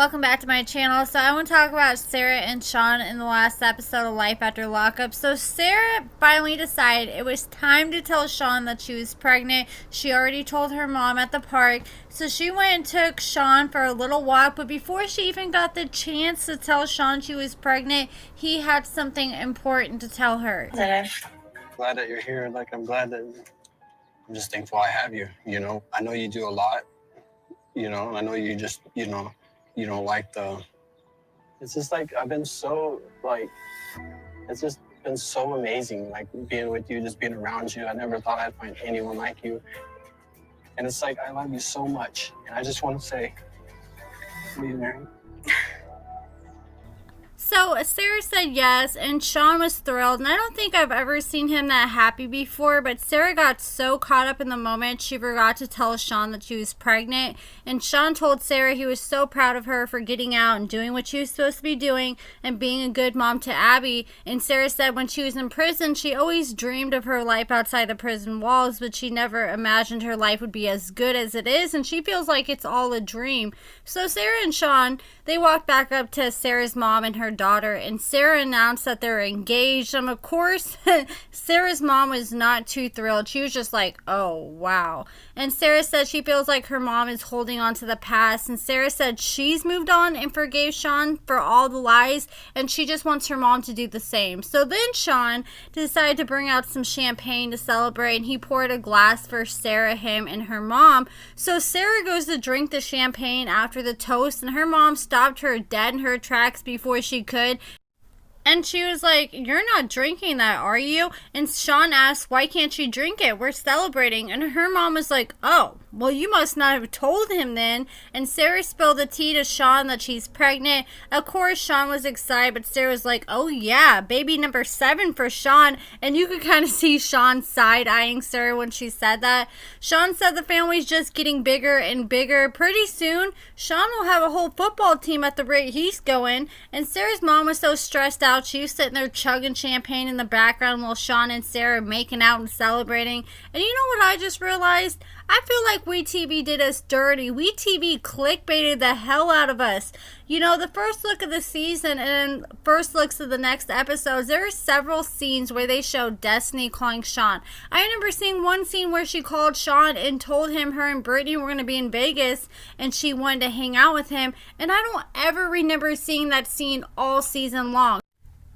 welcome back to my channel. So I want to talk about Sara and Shawn in the last episode of Life After Lockup. So Sara finally decided it was time to tell Shawn that she was pregnant. She already told her mom at the park. So she went and took Shawn for a little walk. But before she even got the chance to tell Shawn she was pregnant, he had something important to tell her. I'm glad that you're here. I'm glad that I'm just thankful I have you. I know you do a lot. I know you just, you don't like it's just I've been so, it's just been so amazing, being with you, just being around you. I never thought I'd find anyone like you. And it's I love you so much. And I just want to say, will you marry me? So Sara said yes, and Shawn was thrilled, and I don't think I've ever seen him that happy before, but Sara got so caught up in the moment she forgot to tell Shawn that she was pregnant, and Shawn told Sara he was so proud of her for getting out and doing what she was supposed to be doing and being a good mom to Abby. And Sara said when she was in prison, she always dreamed of her life outside the prison walls, but she never imagined her life would be as good as it is, and she feels like it's all a dream. So Sara and Shawn, they walked back up to Sara's mom and her daughter, and Sara announced that they're engaged. And of course Sara's mom was not too thrilled. She was just like, oh wow. And Sara said she feels like her mom is holding on to the past, and Sara said she's moved on and forgave Shawn for all the lies, and she just wants her mom to do the same. So then Shawn decided to bring out some champagne to celebrate, and he poured a glass for Sara, him, and her mom. So Sara goes to drink the champagne after the toast, and her mom stopped her dead in her tracks before she could. And she was like, you're not drinking that, are you? And Shawn asked, why can't you drink it? We're celebrating. And her mom was like, oh, well, you must not have told him then. And Sara spilled the tea to Shawn that she's pregnant. Of course, Shawn was excited, but Sara was like, oh yeah, baby number 7 for Shawn. And you could kind of see Shawn side-eyeing Sara when she said that. Shawn said the family's just getting bigger and bigger. Pretty soon, Shawn will have a whole football team at the rate he's going. And Sara's mom was so stressed out. She was sitting there chugging champagne in the background while Shawn and Sara are making out and celebrating. And you know what I just realized? I feel like WeTV did us dirty. WeTV clickbaited the hell out of us. The first look of the season and first looks of the next episodes, there are several scenes where they showed Destiny calling Shawn. I remember seeing one scene where she called Shawn and told him her and Brittany were going to be in Vegas and she wanted to hang out with him. And I don't ever remember seeing that scene all season long.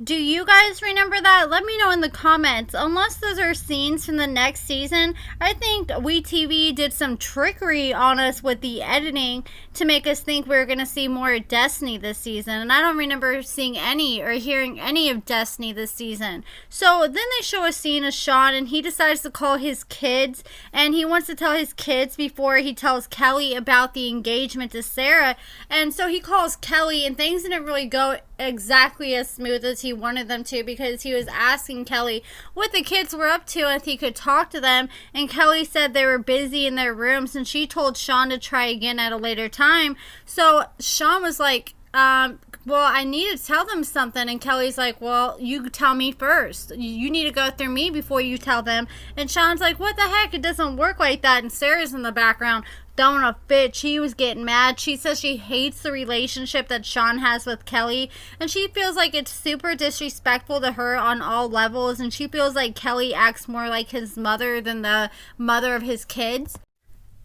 Do you guys remember that? Let me know in the comments. Unless those are scenes from the next season, I think WeTV did some trickery on us with the editing to make us think we were going to see more of Destiny this season. And I don't remember seeing any or hearing any of Destiny this season. So then they show a scene of Shawn, and he decides to call his kids. And he wants to tell his kids before he tells Kelly about the engagement to Sara. And so he calls Kelly, and things didn't really go exactly as smooth as he wanted them to, because he was asking Kelly what the kids were up to and if he could talk to them, and Kelly said they were busy in their rooms, and she told Shawn to try again at a later time. So Shawn was like, well, I need to tell them something. And Kelly's like, well, you tell me first. You need to go through me before you tell them. And Shawn's like, what the heck? It doesn't work like that. And Sara's in the background throwing a fit. She was getting mad. She says she hates the relationship that Shawn has with Kelly, and she feels like it's super disrespectful to her on all levels, and she feels like Kelly acts more like his mother than the mother of his kids.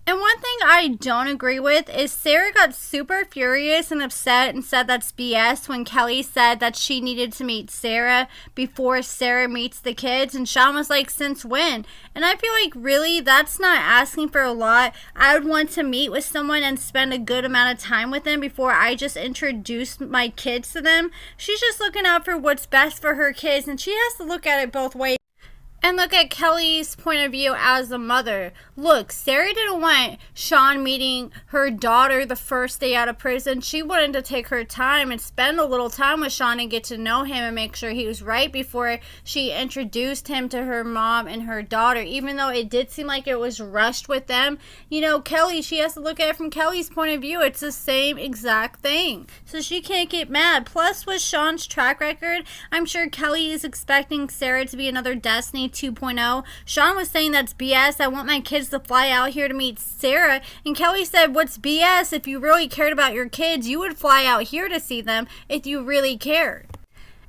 And one thing I don't agree with is Sara got super furious and upset and said that's BS when Kelly said that she needed to meet Sara before Sara meets the kids. And Shawn was like, since when? And I feel like, really, that's not asking for a lot. I would want to meet with someone and spend a good amount of time with them before I just introduce my kids to them. She's just looking out for what's best for her kids, and she has to look at it both ways. And look at Kelly's point of view as a mother. Look, Sara didn't want Shawn meeting her daughter the first day out of prison. She wanted to take her time and spend a little time with Shawn and get to know him and make sure he was right before she introduced him to her mom and her daughter. Even though it did seem like it was rushed with them, Kelly, she has to look at it from Kelly's point of view. It's the same exact thing. So she can't get mad. Plus, with Shawn's track record, I'm sure Kelly is expecting Sara to be another Destiny 2.0. Shawn was saying that's BS. I want my kids to fly out here to meet Sara. And Kelly said, what's BS? If you really cared about your kids, you would fly out here to see them if you really cared.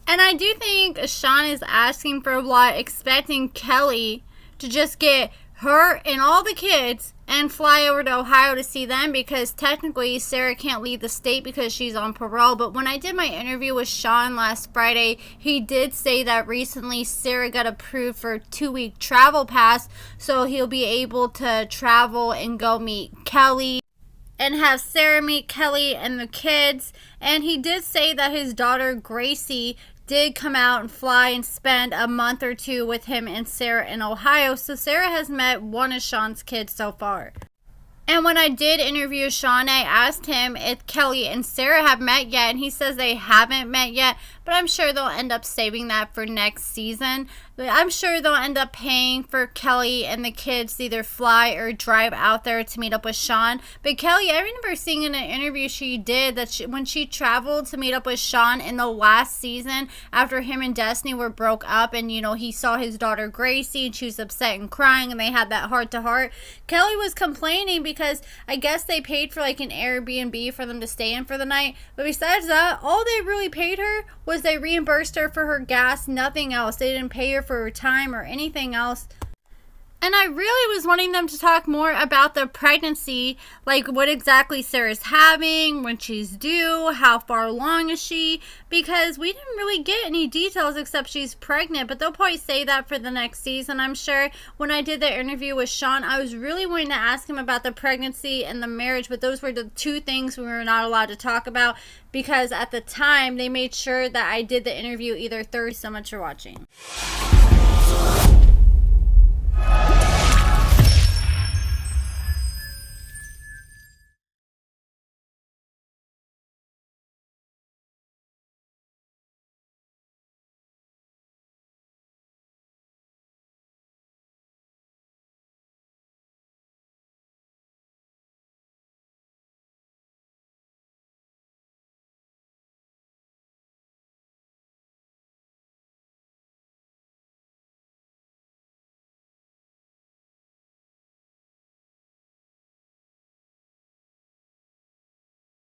And I do think Shawn is asking for a lot, expecting Kelly to just get her and all the kids and fly over to Ohio to see them, because technically Sara can't leave the state because she's on parole. But when I did my interview with Shawn last Friday, he did say that recently Sara got approved for a 2-week travel pass, so he'll be able to travel and go meet Kelly and have Sara meet Kelly and the kids. And he did say that his daughter Gracie did come out and fly and spend a month or 2 with him and Sara in Ohio. So Sara has met one of Shawn's kids so far. And when I did interview Shawn, I asked him if Kelly and Sara have met yet, and he says they haven't met yet, but I'm sure they'll end up saving that for next season. I'm sure they'll end up paying for Kelly and the kids to either fly or drive out there to meet up with Shawn. But Kelly, I remember seeing in an interview she did that when she traveled to meet up with Shawn in the last season after him and Destiny were broke up, and he saw his daughter Gracie and she was upset and crying and they had that heart-to-heart. Kelly was complaining because I guess they paid for like an Airbnb for them to stay in for the night. But besides that, all they really paid her was they reimbursed her for her gas, nothing else. They didn't pay her for her time or anything else. And I really was wanting them to talk more about the pregnancy, like what exactly Sara's having, when she's due, how far along is she, because we didn't really get any details except she's pregnant. But they'll probably say that for the next season, I'm sure. When I did the interview with Shawn, I was really wanting to ask him about the pregnancy and the marriage, but those were the 2 things we were not allowed to talk about, because at the time they made sure that I did the interview either Thursday. So much for watching.